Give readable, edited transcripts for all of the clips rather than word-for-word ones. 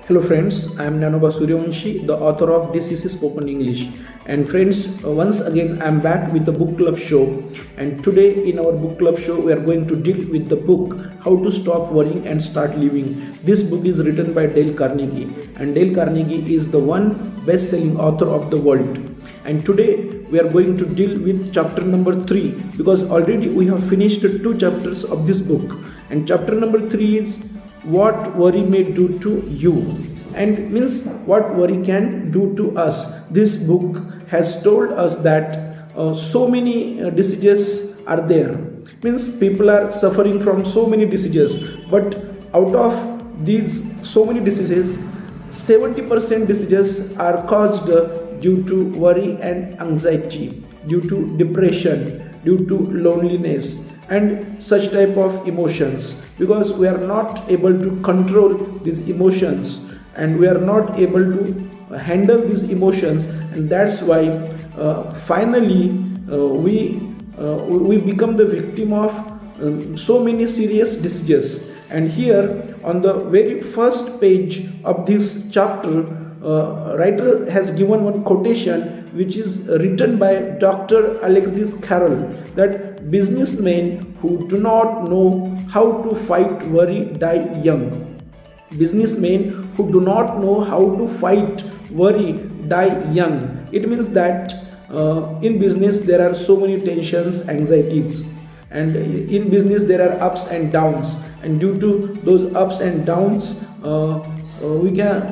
Hello friends, I am Dnyanoba Suryawanshi, the author of DCC Spoken English. And friends, once again I am back with the book club show. And today in our book club show we are going to deal with the book How to Stop Worrying and Start Living. This book is written by Dale Carnegie, and Dale Carnegie is the one best-selling author of the world. And today we are going to deal with chapter number 3, because already we have finished 2 chapters of this book. And chapter number 3 is what worry may do to you, and means what worry can do to us. This book has told us that so many diseases are there, means people are suffering from so many diseases, but out of these so many diseases, 70% diseases are caused due to worry and anxiety, due to depression, due to loneliness and such type of emotions, because we are not able to control these emotions and we are not able to handle these emotions, and that's why finally we become the victim of so many serious diseases. And here on the very first page of this chapter, writer has given one quotation which is written by Dr. Alexis Carrel, that businessmen who do not know how to fight worry die young. Businessmen who do not know how to fight worry die young. It means that in business there are so many tensions, anxieties, and in business there are ups and downs, and due to those ups and downs,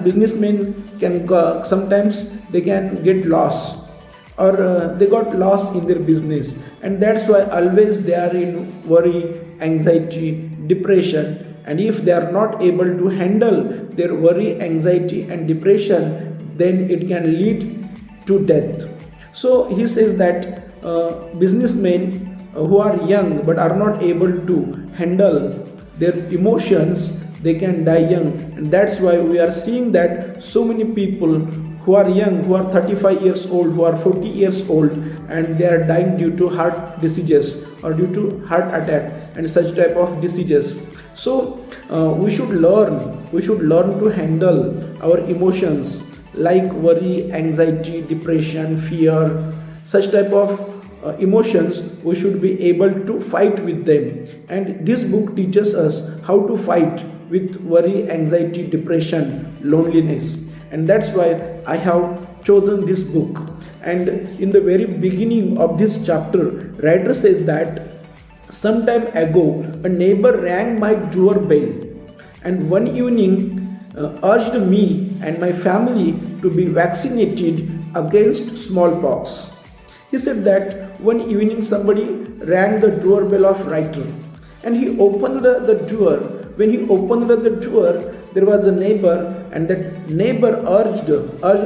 businessmen can sometimes they can get lost, or they got lost in their business, and that's why always they are in worry, anxiety, depression. And if they are not able to handle their worry, anxiety and depression, then it can lead to death. So he says that businessmen who are young but are not able to handle their emotions, they can die young. And that's why we are seeing that so many people who are young, who are 35 years old, who are 40 years old, and they are dying due to heart diseases or due to heart attack and such type of diseases. So we should learn to handle our emotions like worry, anxiety, depression, fear, such type of emotions. We should be able to fight with them, and this book teaches us how to fight with worry, anxiety, depression, loneliness. And that's why I have chosen this book. And in the very beginning of this chapter, writer says that some time ago a neighbor rang my doorbell and one evening urged me and my family to be vaccinated against smallpox. He said that one evening somebody rang the doorbell of writer, and he opened the door. When he opened the door, there was a neighbor, and that neighbor urged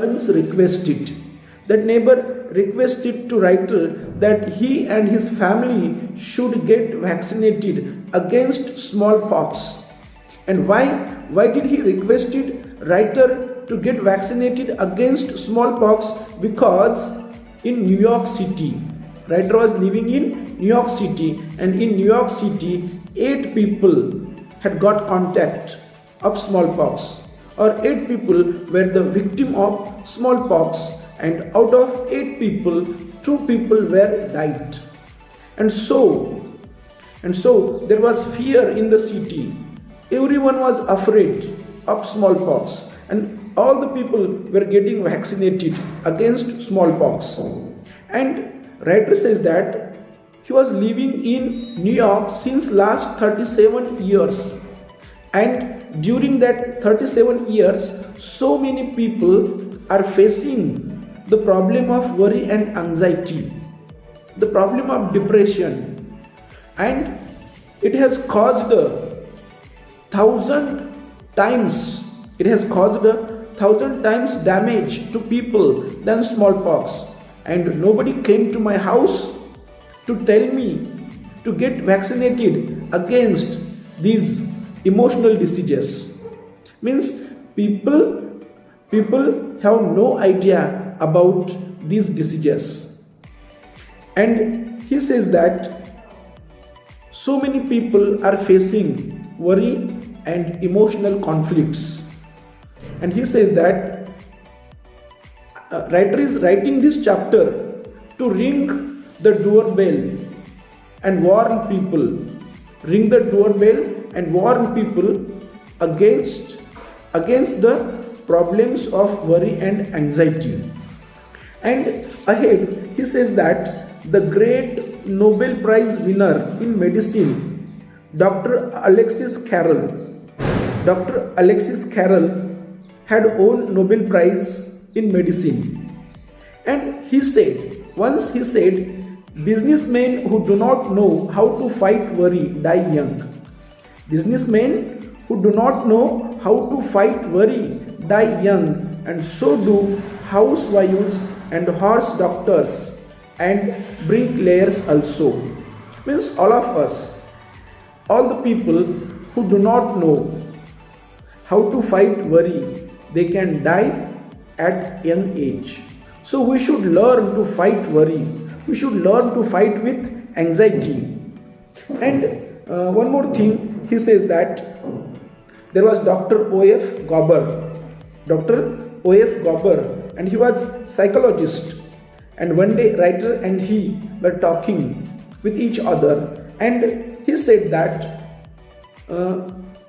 means requested. That neighbor requested to writer that he and his family should get vaccinated against smallpox. And why did he requested writer to get vaccinated against smallpox? Because in New York City, writer was living in New York City, and in New York City 8 people had got contact of smallpox, or 8 people were the victim of smallpox, and out of 8 people 2 people were died. And so there was fear in the city. Everyone was afraid of smallpox, and all the people were getting vaccinated against smallpox. And writer says that he was living in New York since last 37 years, and during that 37 years so many people are facing the problem of worry and anxiety, the problem of depression, and it has caused 1,000 times damage to people than smallpox. And nobody came to my house to tell me to get vaccinated against these emotional diseases. Means people have no idea about these diseases. And he says that so many people are facing worry and emotional conflicts. And he says that writer is writing this chapter to ring the doorbell and warn people, ring the doorbell and warn people against the problems of worry and anxiety. And ahead he says that the great Nobel Prize winner in medicine, Dr. Alexis Carrel had won Nobel Prize in medicine. And he said, businessmen who do not know how to fight worry die young. Businessmen who do not know how to fight worry die young, and so do housewives and horse doctors and bricklayers also. Means all of us, all the people who do not know how to fight worry, they can die at young age. So we should learn to fight worry. We should learn to fight with anxiety. And one more thing, he says that there was Dr. O.F. Gobber, and he was psychologist. And one day writer and he were talking with each other, and he said that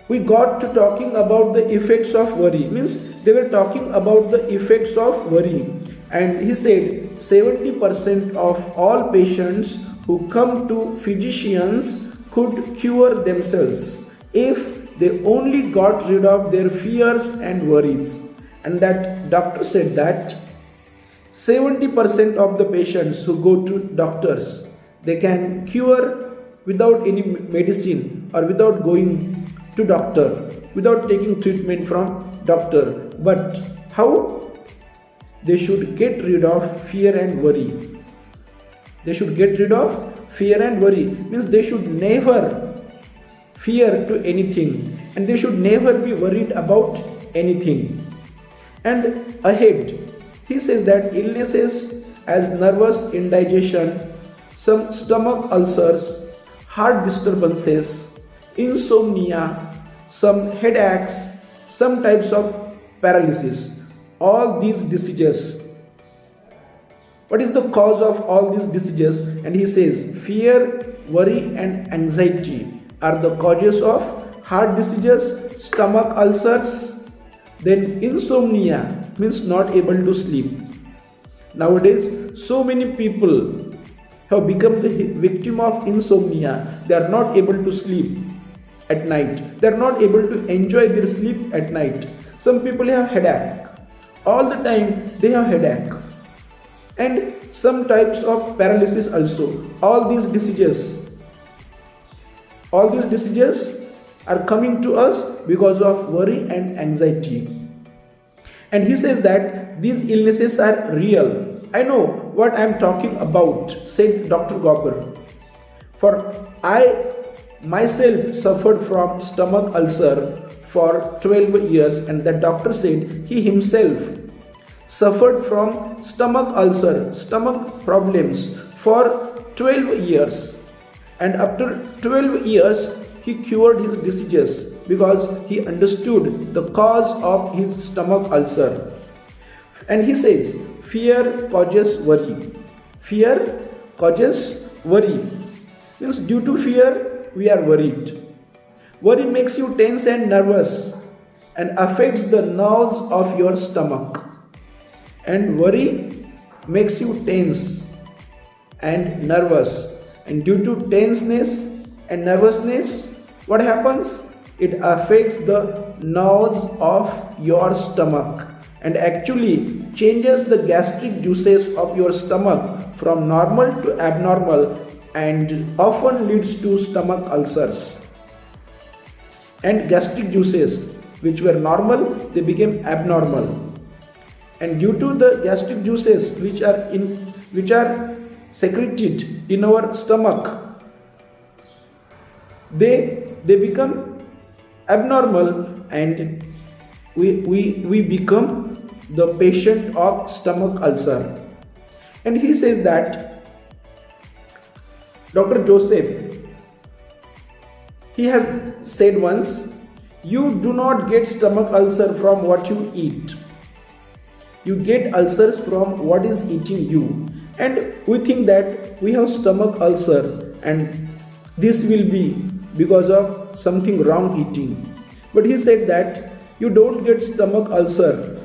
we got to talking about the effects of worry. Means they were talking about the effects of worry. And he said 70% of all patients who come to physicians could cure themselves if they only got rid of their fears and worries. And that doctor said that 70% of the patients who go to doctors, they can cure without any medicine or without going to doctor, without taking treatment from doctor. But how? They should get rid of fear and worry. They should get rid of fear and worry. Means they should never fear to anything, and they should never be worried about anything. And ahead, he says that illnesses as nervous indigestion, some stomach ulcers, heart disturbances, insomnia, some headaches, some types of paralysis, all these diseases. What is the cause of all these diseases? And he says fear, worry and anxiety are the causes of heart diseases, stomach ulcers, then insomnia means not able to sleep. Nowadays, so many people have become the victim of insomnia. They are not able to sleep at night. They are not able to enjoy their sleep at night. Some people have headache. All the time they have headache. And some types of paralysis also. All these diseases are coming to us because of worry and anxiety. And he says that these illnesses are real. I know what I am talking about, said Dr. Gobber. For I myself suffered from stomach ulcer for 12 years, and the doctor said he himself suffered from stomach ulcer, stomach problems for 12 years. And after 12 years, he cured his diseases because he understood the cause of his stomach ulcer. And he says, fear causes worry. Fear causes worry. Means due to fear, we are worried. Worry makes you tense and nervous and affects the nerves of your stomach. And worry makes you tense and nervous. And due to tenseness and nervousness, what happens? It affects the nerves of your stomach and actually changes the gastric juices of your stomach from normal to abnormal and often leads to stomach ulcers. And gastric juices which were normal, they became abnormal. And due to the gastric juices which are secreted in our stomach, they become abnormal and we become the patient of stomach ulcer. And he says that Dr. Joseph, he has said once, You do not get stomach ulcer from what you eat. You get ulcers from what is eating you. And we think that we have stomach ulcer and this will be because of something wrong eating. But he said that you don't get stomach ulcer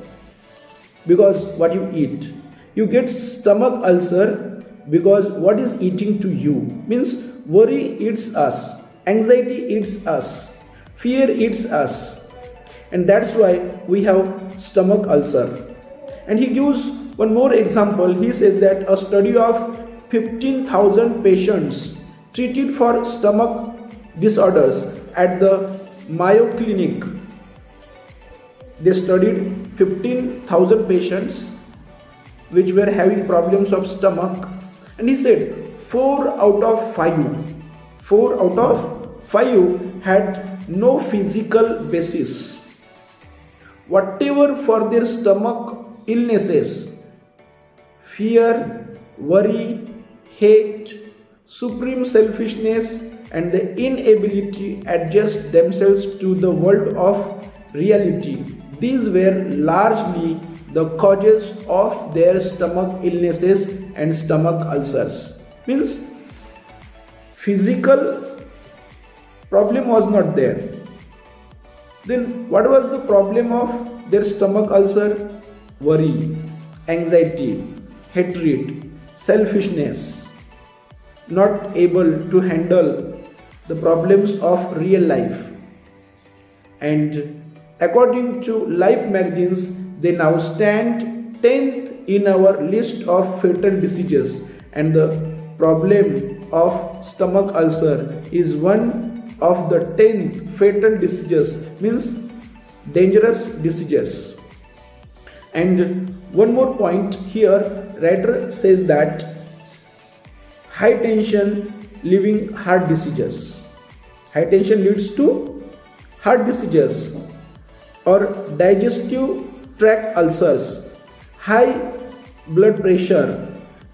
because what you eat. You get stomach ulcer because what is eating to you. Means worry eats us, anxiety eats us, fear eats us. And that's why we have stomach ulcer. And he gives one more example. He says that a study of 15,000 patients treated for stomach disorders at the Mayo Clinic. They studied 15,000 patients which were having problems of stomach, and he said 4 out of 5 had no physical basis. Whatever for their stomach illnesses, fear, worry, hate, supreme selfishness, and the inability to adjust themselves to the world of reality. These were largely the causes of their stomach illnesses and stomach ulcers. Means physical problem was not there. Then what was the problem of their stomach ulcer? Worry, anxiety, hatred, selfishness, not able to handle the problems of real life. And according to Life magazines, they now stand 10th in our list of fatal diseases, and the problem of stomach ulcer is one of the 10th fatal diseases, means dangerous diseases. And one more point here, writer says that high tension leading heart diseases. High tension leads to heart diseases or digestive tract ulcers, high blood pressure.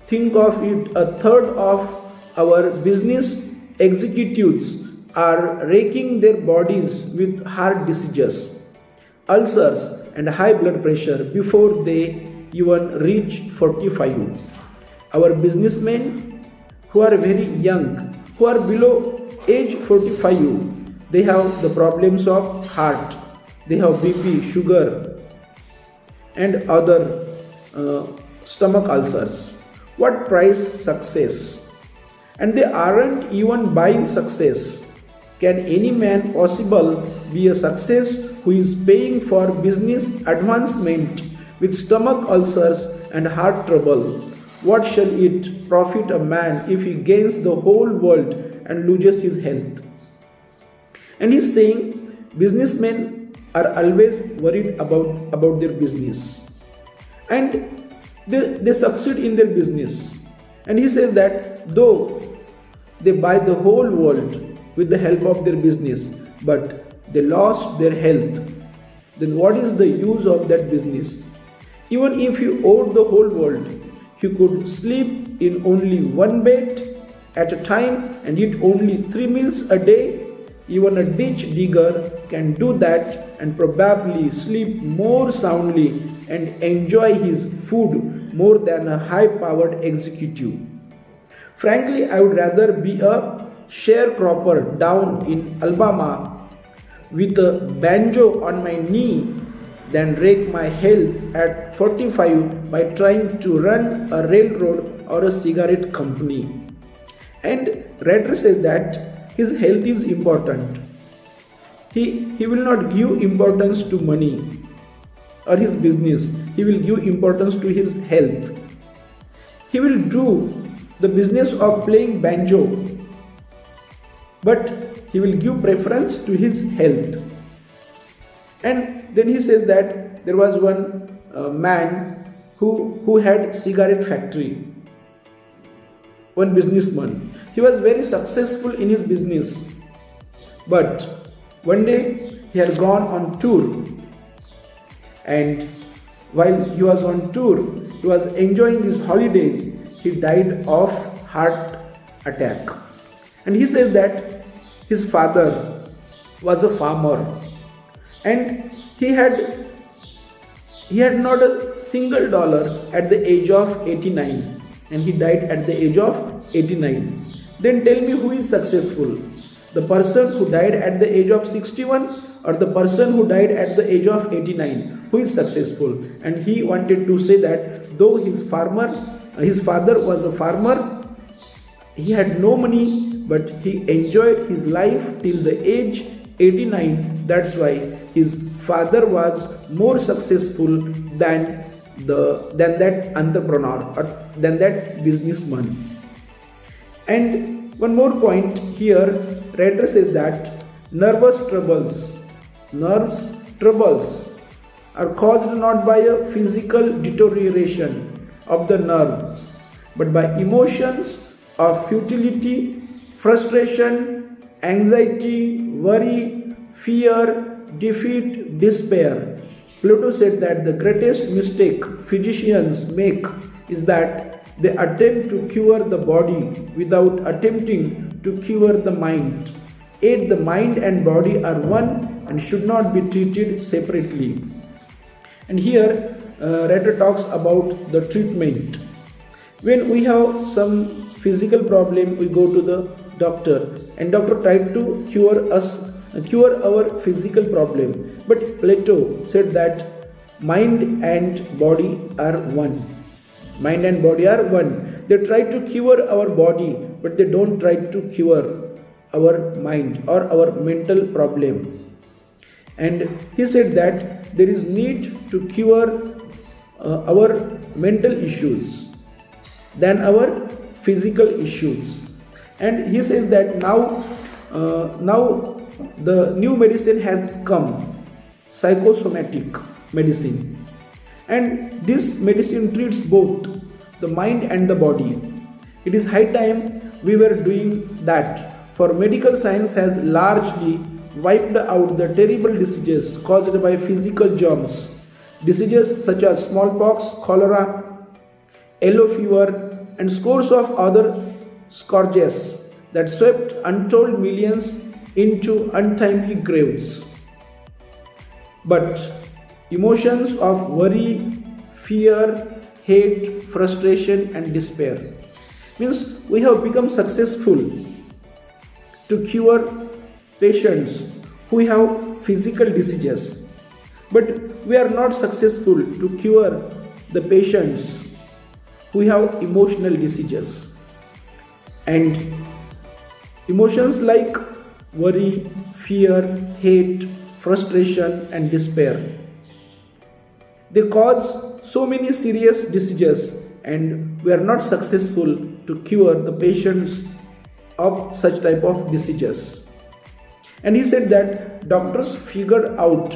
Think of it, a third of our business executives are raking their bodies with heart diseases, ulcers, and high blood pressure before they even reach 45. Our businessmen who are very young, who are below age 45, they have the problems of heart, they have BP, sugar, and other stomach ulcers. What price success? And they aren't even buying success. Can any man possible be a success who is paying for business advancement with stomach ulcers and heart trouble? What shall it profit a man if he gains the whole world and loses his health? And he's saying businessmen are always worried about their business, and they succeed in their business. And he says that though they buy the whole world with the help of their business, but they lost their health, then what is the use of that business? Even if you owed the whole world, you could sleep in only one bed at a time and eat only 3 meals a day. Even a ditch digger can do that and probably sleep more soundly and enjoy his food more than a high-powered executive. Frankly, I would rather be a sharecropper down in Alabama with a banjo on my knee than wreck my health at 45 by trying to run a railroad or a cigarette company. And writer says that his health is important. He will not give importance to money or his business. He will give importance to his health. He will do the business of playing banjo, but he will give preference to his health. And then he says that there was one man who had cigarette factory, one businessman. He was very successful in his business, but one day he had gone on tour, and while he was on tour, he was enjoying his holidays, he died of heart attack. And he says that his father was a farmer and he had not a single dollar at the age of 89, and he died at the age of 89. Then tell me, who is successful? The person who died at the age of 61 or the person who died at the age of 89? Who is successful? And he wanted to say that though his father was a farmer, he had no money, but he enjoyed his life till the age 89. That's why his father was more successful than that entrepreneur or than that businessman. And one more point here, writer says that nerves troubles are caused not by a physical deterioration of the nerves, but by emotions of futility, frustration, anxiety, worry, fear, defeat, despair. Plato said that the greatest mistake physicians make is that they attempt to cure the body without attempting to cure the mind. Yet the mind and body are one and should not be treated separately. And here, writer talks about the treatment. When we have some physical problem, we go to the doctor, and doctor tried to cure our physical problem. But Plato said that mind and body are one. Mind and body are one. They try to cure our body, but they don't try to cure our mind or our mental problem. And he said that there is need to cure our mental issues than our physical issues. And he says that now the new medicine has come, psychosomatic medicine, and this medicine treats both the mind and the body. It is high time we were doing that, for medical science has largely wiped out the terrible diseases caused by physical germs, diseases such as smallpox, cholera, yellow fever, and scores of other scourges that swept untold millions into untimely graves. But emotions of worry, fear, hate, frustration, and despair means we have become successful to cure patients who have physical diseases, but we are not successful to cure the patients who have emotional diseases. And emotions like worry, fear, hate, frustration, and despair, they cause so many serious diseases, and we are not successful to cure the patients of such type of diseases. And he said that doctors figured out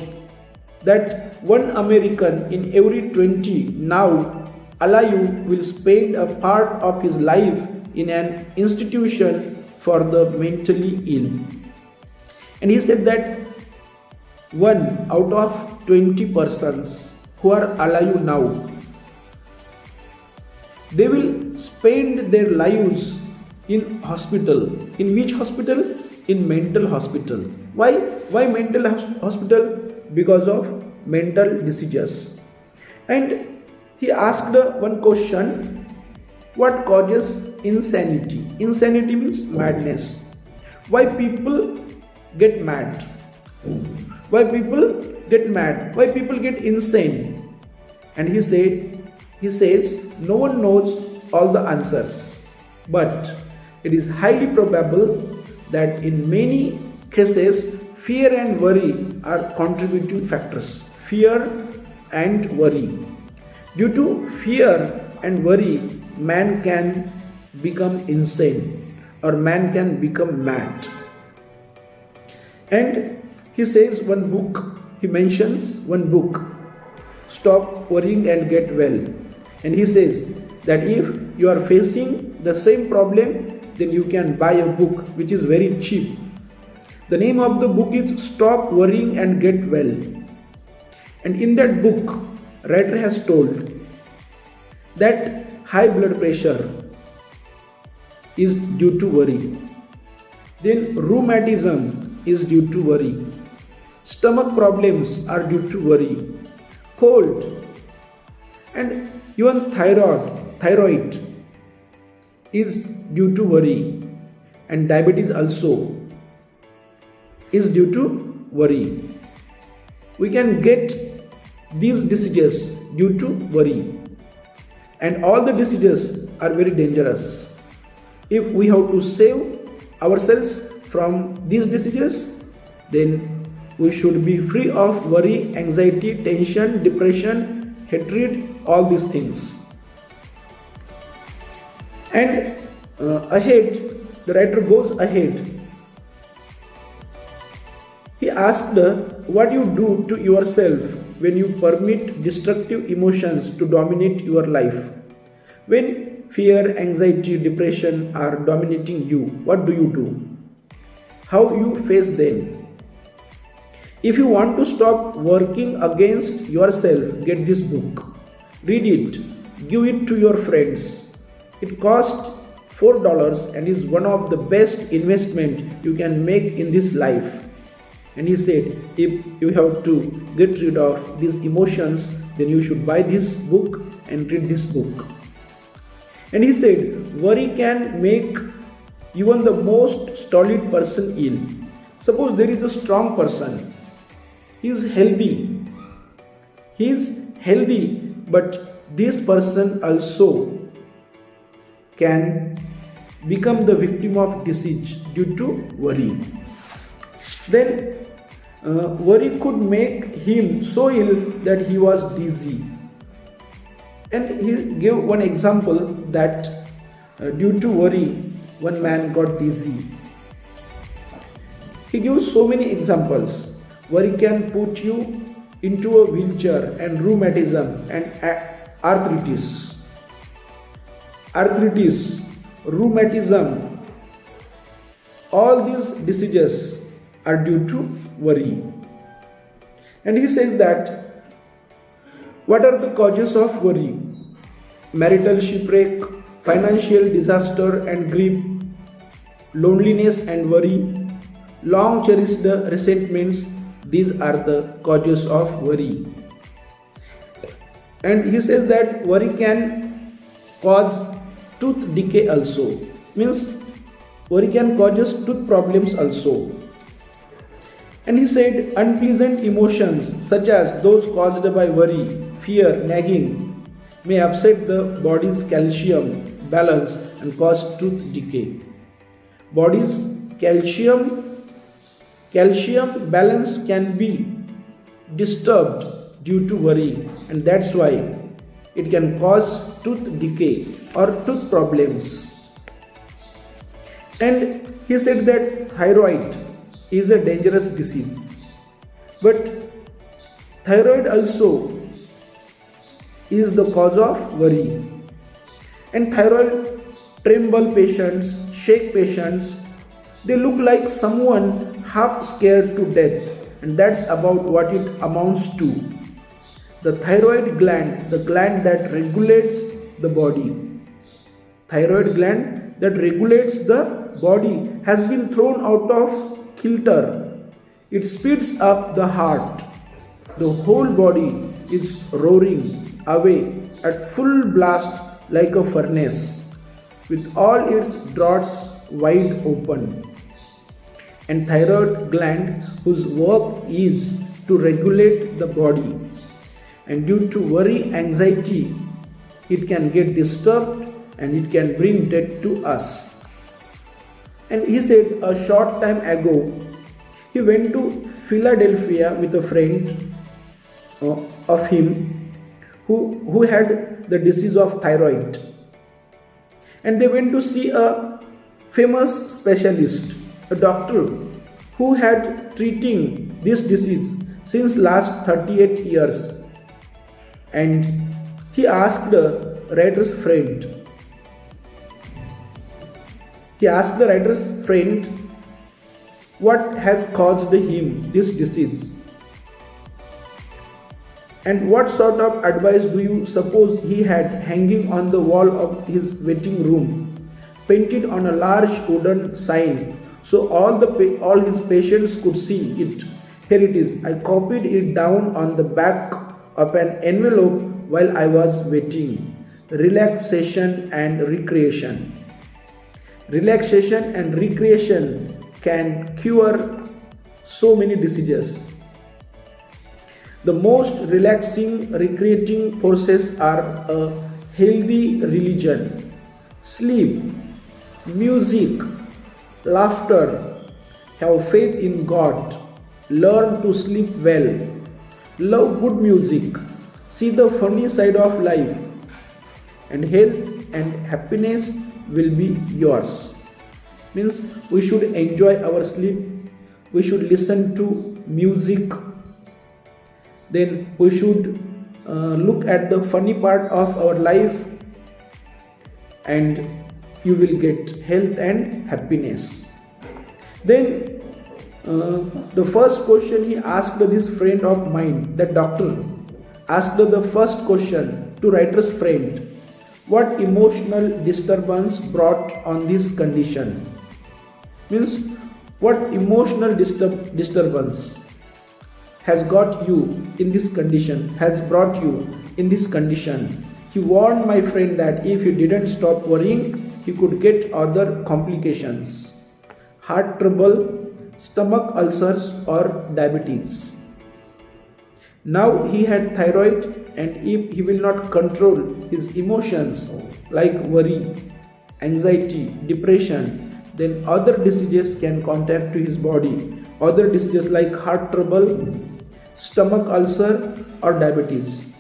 that one American in every 20 now alive will spend a part of his life in an institution for the mentally ill. And he said that 1 out of 20 persons who are alive now, they will spend their lives in hospital. In which hospital? In mental hospital. Why mental hospital? Because of mental diseases. And he asked one question: what causes insanity? Insanity means madness. Why people get mad? Why people get mad? Why people get insane? And he says no one knows all the answers, but it is highly probable that in many cases fear and worry are contributing factors. Fear and worry. Due to fear and worry, man can become insane or man can become mad. And he says he mentions one book, Stop Worrying and Get Well. And he says that if you are facing the same problem, then you can buy a book which is very cheap. The name of the book is Stop Worrying and Get Well. And in that book, writer has told that high blood pressure is due to worry. Then rheumatism is due to worry. Stomach problems are due to worry. Cold and even thyroid is due to worry, and diabetes also is due to worry. We can get these diseases due to worry, and all the diseases are very dangerous. If we have to save ourselves from these diseases, then we should be free of worry, anxiety, tension, depression, hatred, all these things. And ahead, the writer goes ahead. He asked, what you do to yourself when you permit destructive emotions to dominate your life? When fear, anxiety, depression are dominating you, what do you do? How you face them? If you want to stop working against yourself, get this book. Read it. Give it to your friends. It costs $4 and is one of the best investment you can make in this life. And he said, if you have to get rid of these emotions, then you should buy this book and read this book. And he said, worry can make even the most stolid person ill. Suppose there is a strong person. He is healthy. But this person also can become the victim of disease due to worry. Then worry could make him so ill that he was dizzy. And he gave one example that due to worry, one man got dizzy. He gives so many examples. Worry can put you into a wheelchair, and rheumatism and arthritis, rheumatism, all these diseases are due to worry. And he says that what are the causes of worry? Marital shipwreck, financial disaster and grief, loneliness and worry, long cherished resentments. These are the causes of worry. And he says that worry can cause tooth decay also. Means worry can cause tooth problems also. And he said unpleasant emotions such as those caused by worry, fear, nagging may upset the body's calcium balance and cause tooth decay. Body's calcium balance can be disturbed due to worry, and that's why it can cause tooth decay or tooth problems. And he said that thyroid is a dangerous disease, but thyroid also is the cause of worry. And thyroid tremble patients, shake patients, they look like someone half scared to death, and that's about what it amounts to. The thyroid gland, the gland that regulates the body, thyroid gland that regulates the body has been thrown out of kilter. It speeds up the heart. The whole body is roaring away at full blast like a furnace, with all its draughts wide open. And thyroid gland, whose work is to regulate the body, and due to worry, anxiety, it can get disturbed and it can bring death to us. And he said a short time ago, he went to Philadelphia with a friend of him who had the disease of thyroid. And they went to see a famous specialist, a doctor who had treating this disease since last 38 years. And he asked the writer's friend, what has caused him this disease, and what sort of advice do you suppose he had hanging on the wall of his waiting room, painted on a large wooden sign so all his patients could see it. Here it is. I copied it down on the back of an envelope while I was waiting. Relaxation and recreation. Relaxation and recreation can cure so many diseases. The most relaxing, recreating process are a healthy religion, sleep, music, laughter, have faith in God, learn to sleep well, love good music, see the funny side of life, and health and happiness will be yours. Means we should enjoy our sleep, we should listen to music, then we should look at the funny part of our life, and you will get health and happiness. Then the first question he asked this friend of mine, that doctor asked the first question to writer's friend, what emotional disturbance brought on this condition? Means what emotional disturbance has got you in this condition, has brought you in this condition. He warned my friend that if he didn't stop worrying, he could get other complications, heart trouble, stomach ulcers or diabetes. Now he had thyroid, and if he will not control his emotions like worry, anxiety, depression, then other diseases can contact to his body. Other diseases like heart trouble, stomach ulcer or diabetes.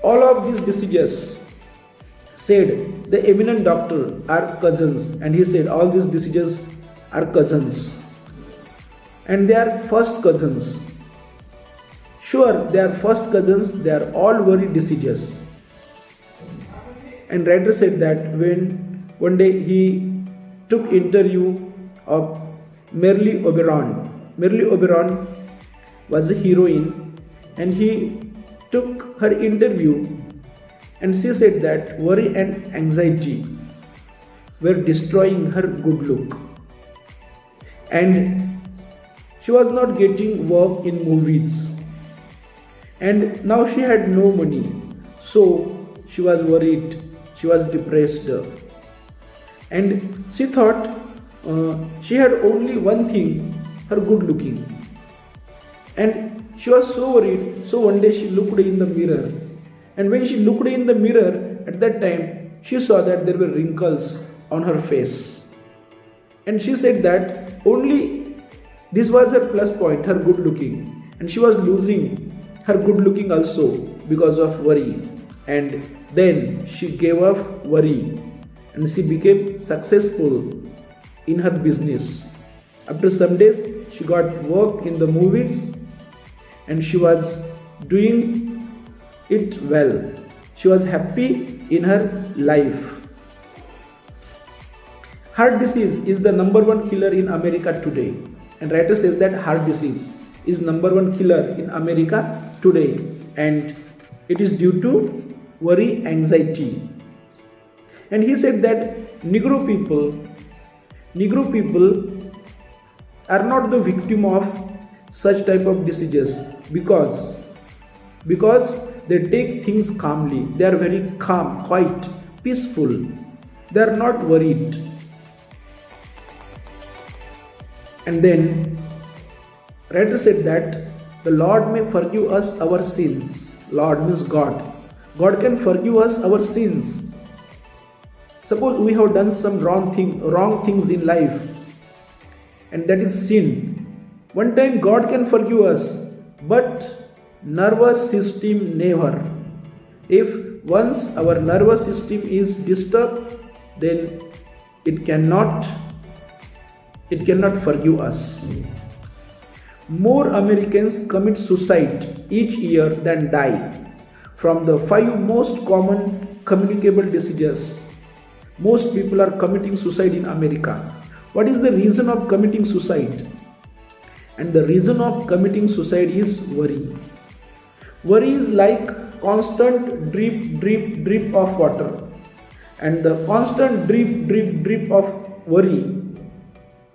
All of these diseases, said the eminent doctor, are cousins, and he said all these diseases are cousins, and they are first cousins. Sure, they are first cousins, they are all worry diseases. And writer said that when one day he took interview of Merle Oberon. Merle Oberon was a heroine, and he took her interview, and she said that worry and anxiety were destroying her good look, and she was not getting work in movies, and now she had no money, so she was worried, she was depressed, and she thought she had only one thing, her good looking, and she was so worried. So one day she looked in the mirror, and when she looked in the mirror, at that time she saw that there were wrinkles on her face, and she said that only this was her plus point, her good looking, and she was losing her good looking also because of worry. And then she gave up worry, and she became successful in her business. After some days she got work in the movies, and she was doing it well. She was happy in her life. Heart disease is the number one killer in America today, and writer says that heart disease is number one killer in America today, and it is due to worry, anxiety. And he said that Negro people are not the victim of such type of diseases because they take things calmly. They are very calm, quiet, peaceful. They are not worried. And then writer said that the Lord may forgive us our sins. Lord means God. God can forgive us our sins. Suppose we have done some wrong things in life, and that is sin. One time God can forgive us, but nervous system never. If once our nervous system is disturbed, then it cannot forgive us. More Americans commit suicide each year than die. From the 5 most common communicable diseases, most people are committing suicide in America. What is the reason of committing suicide? And the reason of committing suicide is worry. Worry is like constant drip of water, and the constant drip of worry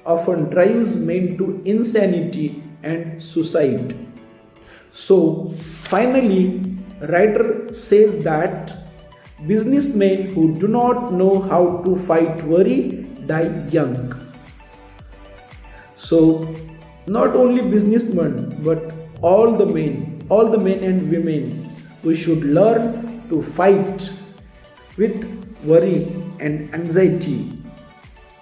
often drives men to insanity and suicide. So finally, writer says that businessmen who do not know how to fight worry die young. So not only businessmen but all the men and women, we should learn to fight with worry and anxiety,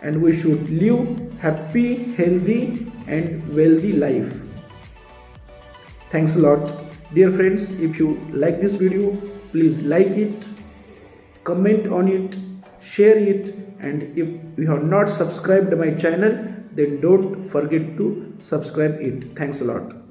and we should live happy, healthy and wealthy life. Thanks a lot. Dear friends, if you like this video, please like it, comment on it, share it, and if you have not subscribed my channel, then don't forget to subscribe it. Thanks a lot.